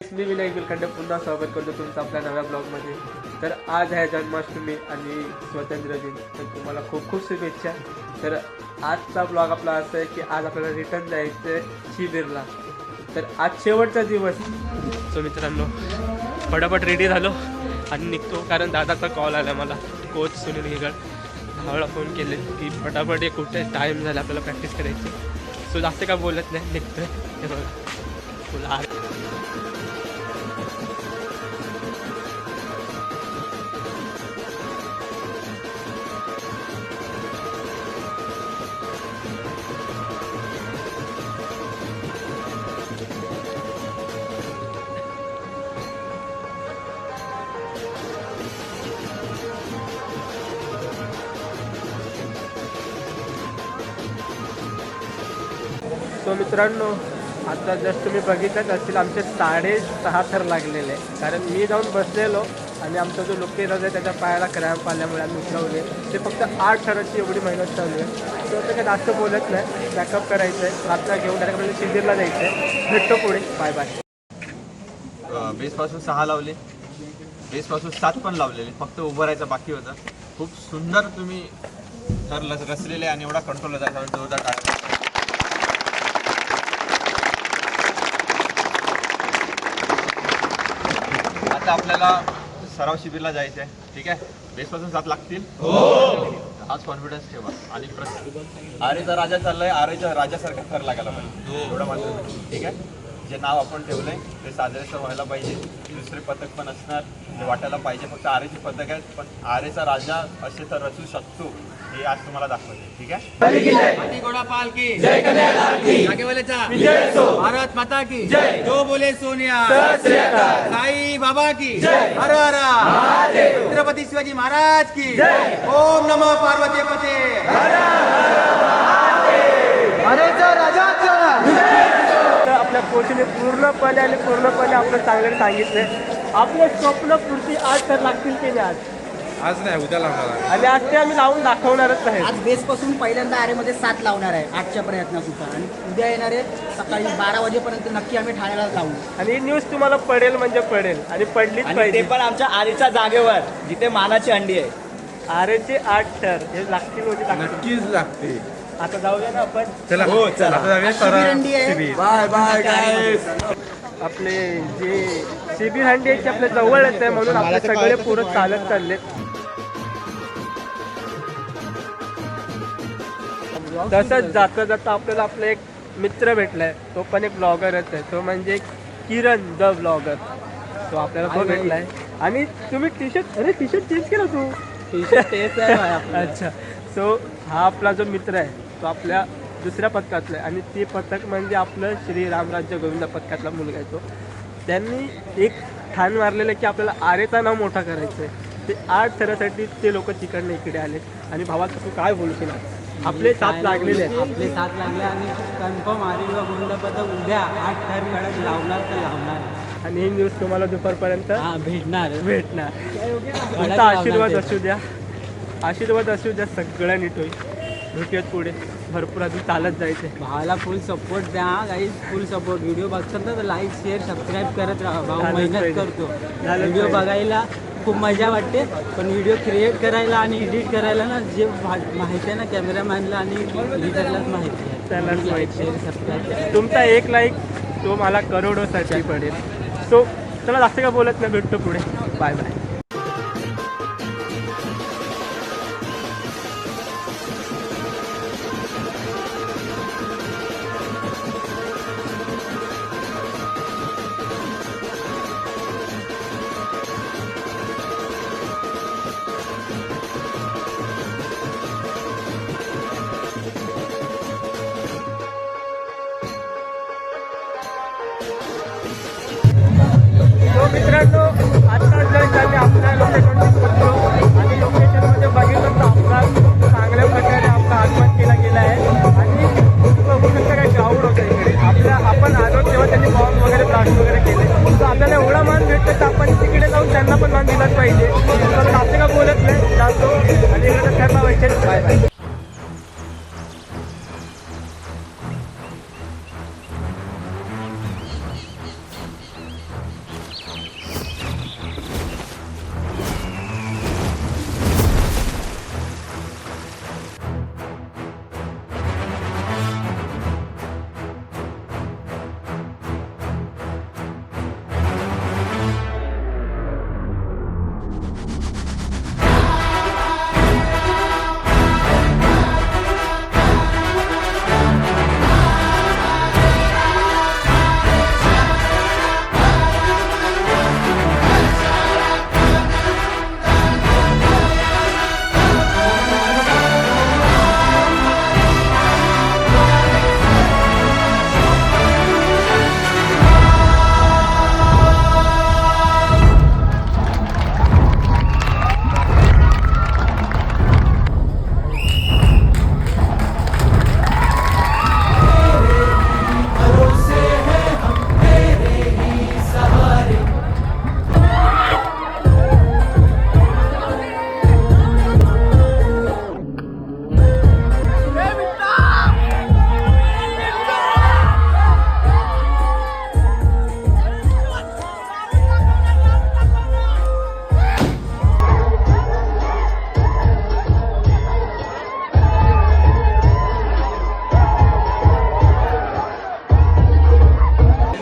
मी विनय विलखंडे पुन्हा स्वागत करतो तुमचं आपल्या नव्या ब्लॉगमध्ये. तर आज आहे जन्माष्टमी आणि स्वातंत्र्य दिन, तर तुम्हाला खूप खूप शुभेच्छा. तर आजचा ब्लॉग आपला असा आहे की आज आपल्याला रिटर्न जायचं आहे शिबिरला. तर आज शेवटचा दिवस. सो मित्रांनो, फटाफट रेडी झालो आणि निघतो, कारण दादाचा कॉल आला मला, कोच सुनील हेगळ भावाला फोन केले की फटाफट कुठे टाईम झाला आपल्याला प्रॅक्टिस करायची. सो जास्त काय बोलत नाही, निघतोय. हे बघा तुला सो मित्रांनो, आता जस्ट तुम्ही बघितलंच असतील आमचे 6:30 थर लागलेले आहे. कारण मी जाऊन बसलेलो आणि आमचा जो लोकेटर आहे त्याच्या पायाला क्रॅम्प आल्यामुळे आम्ही उतरवले. ते फक्त 8 थराची एवढी मेहनत चालू आहे. तो आता काही जास्त बोलत नाही, बॅकअप करायचं आहे, रात्र घेऊन डायरेक्ट म्हणजे शिबिरला जायचं आहे. भेटतो पुढे, बाय बाय. बेसपासून 6 लावले, बेसपासून 7 पण लावलेले, फक्त उभं राहायचं बाकी होतं. खूप सुंदर तुम्ही तर रचलेले आणि एवढा कंट्रोल होता जोरदार टाकला. आता आपल्याला सराव शिबिरला जायचं आहे, ठीक आहे. बेसपासून 7 लागतील, हाच कॉन्फिडन्स ठेवा. आणि आरेचा राजा चाललाय, आरेच्या राजासारखा थर लागायला पाहिजे, एवढं मात्र, ठीक आहे. जे नाव आपण ठेवलंय ते साजरेचं व्हायला पाहिजे. दुसरे पथक पण असणार, ते वाटायला पाहिजे. फक्त आरेचे पथक आहे, पण आरेचा राजा असे तर रचू शकतो हे आज तुम्हाला दाखवायचे, ठीक आहे. घोड़ा पाल की जय, आगे वाले भारत माता की जय, जो बोले सोनिया, साई बाबा की जय, हर हर छत्रपती शिवाजी महाराज की जय, ओम नमो पार्वती पते, अरेचा राजाचा. आपल्या कोचने पूर्णपणे आपलं चांगलं सांगितलंय. आपले स्वप्न पूर्ती आज तर लागतील की नाही? आज नाही, उद्या लावणार. आणि आज ते आम्ही लावून दाखवणारच आहे. आज बेस पासून पहिल्यांदा आरेमध्ये 7 लावणार आहे आजच्या प्रयत्नासुद्धा, आणि उद्या येणारे सकाळी 12 वाजेपर्यंत नक्की आम्ही ठाण्याला लावू. आणि ही न्यूज तुम्हाला पडेल म्हणजे पडेल, आणि पडलीच आणि पाहिजे. ते पण आमच्या आरेच्या जागेवर जिथे मानाची अंडी आहे. आरेचे 8 थर हे लागतील म्हणजे नक्कीच लागते. आता जाऊया ना आपण. चला हो, चला आता जाऊया शिबिर अंडी आहे. बाय बाय गाईस. आपले जे शिबिर हंडी आहे ते आपल्या जवळच आहे, म्हणून आपले सगळे पोरं चालत चाललेत. तसंच जाता जाता आपल्याला आपला एक मित्र भेटलाय, तो पण एक ब्लॉगरच आहे. तो म्हणजे किरण द ब्लॉगर. तो आपल्याला तो भेटलाय. आणि तुम्ही टी शर्ट चेंज केला तू? टी शर्ट तेच आहे. अच्छा. सो हा आपला जो मित्र आहे तो आपल्या दुसऱ्या पथकातला आहे, आणि ते पथक म्हणजे आपलं श्री रामराज्य गोविंद पथकातला मुलगा आहे. तो त्यांनी एक ठाण मारलेलं की आपल्याला आरेचा नाव मोठा करायचं आहे. ते 8 थरासाठी ते लोक तिकडनं इकडे आले. आणि भावा तू काय बोलशील? आपले 7 लागलेले आहेत. आपले 7 लागले आणि कन्फर्म आरे व गोविंद पथक उद्या 8 थर कडक लावणार तर लावणार. आणि ही न्यूज तुम्हाला दुपारपर्यंत भेटणार. तुमचा आशीर्वाद असू द्या, सगळं नीट होईल. भेटूयात पुढे. भरपूर अजून चालत जायचं आहे. भावाला फुल सपोर्ट द्या गाईज, फुल सपोर्ट. व्हिडिओ बघतात ना तर लाईक शेअर सबस्क्राईब करत राहा. भाऊ मेहनत करतो. व्हिडिओ बघायला खूप मजा वाटते, पण व्हिडिओ क्रिएट करायला आणि एडिट करायला ना जे माहिती आहे ना कॅमेरामॅनला आणि एडिटरलाच माहिती आहे. त्यालाच लाईक माहिती. Share subscribe. तुमचा 1 लाईक तो मला करोडोसाठी पडेल. सो चला जास्त काय बोलत नाही, भेटतो पुढे. Bye bye. मित्रांनो, आता जस्ट आम्ही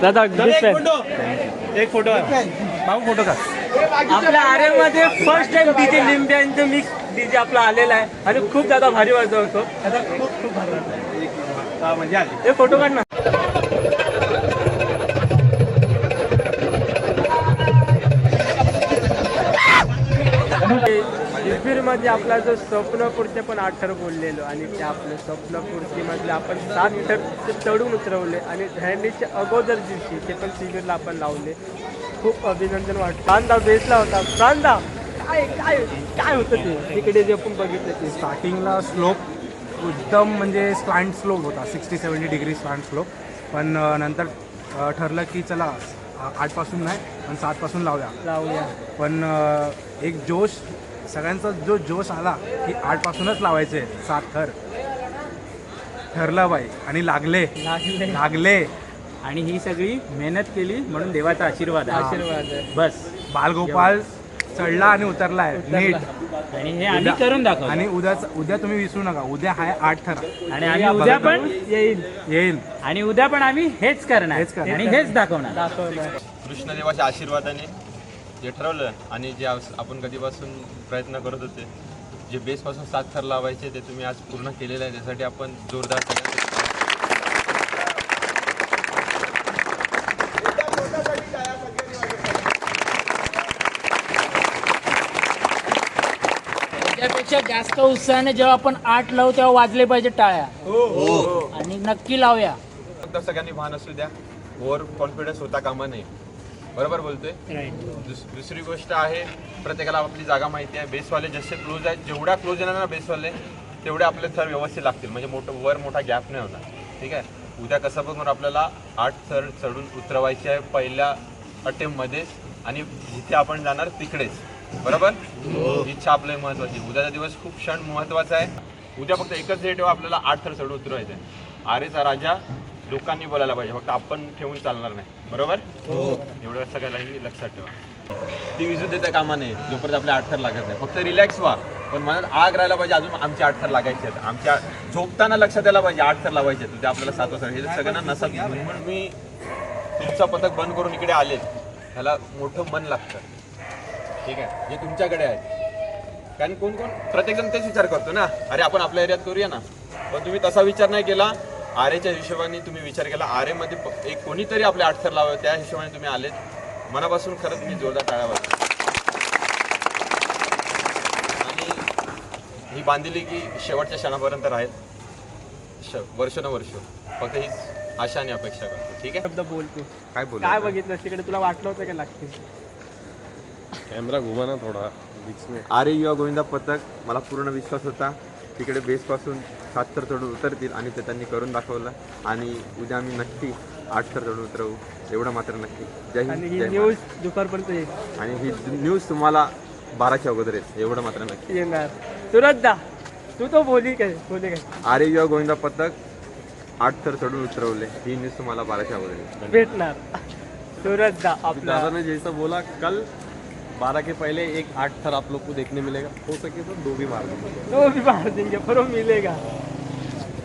दादा एक फोटो भाऊ फोटो का आपल्या आर्यामध्ये फर्स्ट टाइम डीजे लिंब्यांचं मिक्स डीजे आपला आलेला आहे आणि खूप ज्यादा भारी वाजवतो. आता खूप खूप भारी वाजवतो. म्हणजे आली एक फोटो काढ ना. मध्ये आपला जो स्वप्नपूरचे पण 8 थर बोललेलो आणि त्या आपल्या स्वप्नपूर्ती मधले आपण 7 थर चढून उतरवले आणि दहंडीच्या अगोदर दिवशी ते पण शिबिरला आपण लावले. खूप अभिनंदन वाटतं. प्रांदा बेसला होता. प्रांदा काय काय काय होतं ते तिकडे जे आपण बघितलं ते स्टार्टिंगला स्लोप एकदम म्हणजे स्लांट स्लोप होता 60-70 डिग्री स्लांट स्लोप. पण नंतर ठरलं की चला 8 पासून नाही पण 7 पासून लावूया. पण एक जोश सगळ्यांचा जो जोश आला की 8 पासूनच लावायचे 7 थर ठरलं बाई आणि लागले आणि ही सगळी मेहनत केली म्हणून देवाचा आशीर्वाद आहे. बस. बालगोपाल चढला आणि उतरलाय नीट. आणि हे आम्ही करून दाखव. आणि उद्या तुम्ही विसरू नका, उद्या आहे 8 थर आणि आम्ही उद्या पण येईल आणि उद्या पण आम्ही हेच करणार आणि हेच दाखवणार. कृष्णदेवाच्या आशीर्वादाने जे ठरवलं आणि जे आपण कधीपासून प्रयत्न करत होते, जे बेसपासून 7 थर लावायचे ते तुम्ही आज पूर्ण केलेलं आहे. त्यासाठी आपण जोरदार त्यापेक्षा जास्त उत्साहाने जेव्हा आपण 8 लावू तेव्हा वाजले पाहिजे टाळ्या. आणि नक्की लावूया. फक्त सगळ्यांनी भान असू द्या, ओव्हर कॉन्फिडन्स होता कामा नये. बरोबर बोलतोय. दुसरी गोष्ट आहे, प्रत्येकाला आपली जागा माहिती आहे. बेसवाले जसे क्लोज आहेत, जेवढा क्लोज येणार ना बेसवाले तेवढे आपले थर व्यवस्थित लागतील. म्हणजे वर मोठा गॅप नाही होणार. ठीक आहे. उद्या कसं बघून आपल्याला 8 थर चढून उतरवायचे आहे पहिल्या अटेम्प्टमध्ये आणि जिथे आपण जाणार तिकडेच. बरोबर. इच्छा आपली महत्वाची. उद्याचा दिवस खूप क्षण महत्वाचा आहे. उद्या फक्त एकच डेट आपल्याला 8 थर चढून उतरवायचं आहे. आरेचा राजा लोकांनी बोलायला पाहिजे, फक्त आपण ठेवून चालणार नाही. बरोबर. एवढं सगळ्यालाही लक्षात ठेवा. ती विजू देते कामा नये जोपर्यंत आपले 8 थर लागत नाही. फक्त रिलॅक्स व्हा, पण मनात आग राहायला पाहिजे अजून आमचे 8 थर लागायचे आहेत. आमच्या झोपताना लक्षात यायला पाहिजे 8 थर लावायचे आहेत. उद्या आपल्याला 7 वाजता हे सगळ्यांना नसत. म्हणून मी तुमचा पथक बंद करून इकडे आले, ह्याला मोठं मन लागतं. ठीक आहे. जे तुमच्याकडे आहे, कारण कोण प्रत्येकजण तेच विचार करतो ना, अरे आपण आपल्या एरियात करूया ना. पण तुम्ही तसा विचार नाही केला. आरेच्या हिशोबाने तुम्ही विचार केला. आरेमध्ये एक कोणीतरी आपले 8 थर लावावे, त्या हिशोबाने तुम्ही आलेत. मनापासून खरंच मी जोरदार टाळ्या वाजतो. आणि ही बांधिली की शेवटच्या क्षणापर्यंत राहील, वर्षानुवर्ष. फक्त हीच आशा आणि अपेक्षा करतो. ठीक आहे. शब्द बोलतो काय बघितलं तिकडे, तुला वाटलं होतं की लागतील? कॅमेरा घुमाना थोडा बीच में. आरे युवा गोविंदा पथक, मला पूर्ण विश्वास होता तिकडे बेसपासून 7 थर चढून उतरतील आणि ते त्यांनी करून दाखवलं. आणि उद्या आम्ही नक्की 8 थर चढून उतरवू, एवढं मात्र नक्की. जय आणि हिंद, ही जय न्यूज दुपारपर्यंत येईल आणि ही न्यूज तुम्हाला 12च्या अगोदर येईल, एवढं मात्र नक्की. येणार. सुरतदा तू तो बोली काय आरे युवा गोविंदा पथक 8 थर चढून उतरवले, ही न्यूज तुम्हाला 12च्या अगोदर येईल. भेटणार. सुरतदा आपला दादा ने जैसा बोला कल 12 के पहले एक 8 थर आप लोग को देखने मिलेगा. हो सके तो 2 भी मार देंगे. तो भी मार देंगे पर वो मिलेगा.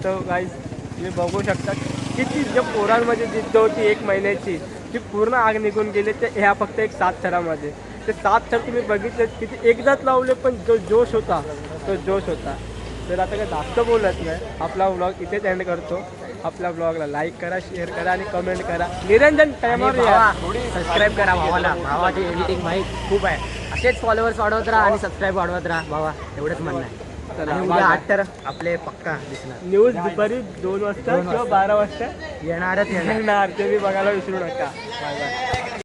तो गाइस तुम्ही बघू शकता किती ज्या पोरांमध्ये जिद्द होती 1 महिन्याची ती पूर्ण आग निघून गेले. ते ह्या फक्त एक 7 थरामध्ये. ते 7 थर तुम्ही बघितले किती एकदाच लावले, पण जो जोश होता तो जोश होता. तर आता काय जास्त बोलत नाही, आपला व्लॉग इथेच एंड करतो. आपल्या ब्लॉगला लाईक करा, शेअर करा आणि कमेंट करा. निरंजन टायमावर या. सबस्क्राईब करा भावाला. भावाची एडिटिंग माहीत खूप आहे. असेच फॉलोअर्स वाढवत राहा आणि सबस्क्राईब वाढवत राहा भावा, एवढंच म्हणणं आहे. चला, आणि उद्या 8 तर आपले पक्का दिसणार. न्यूज दुपारी 2 वाजता किंवा 12 वाजता येणारच येणार. येणार. ते मी बघायला विसरू नका. Bye bye.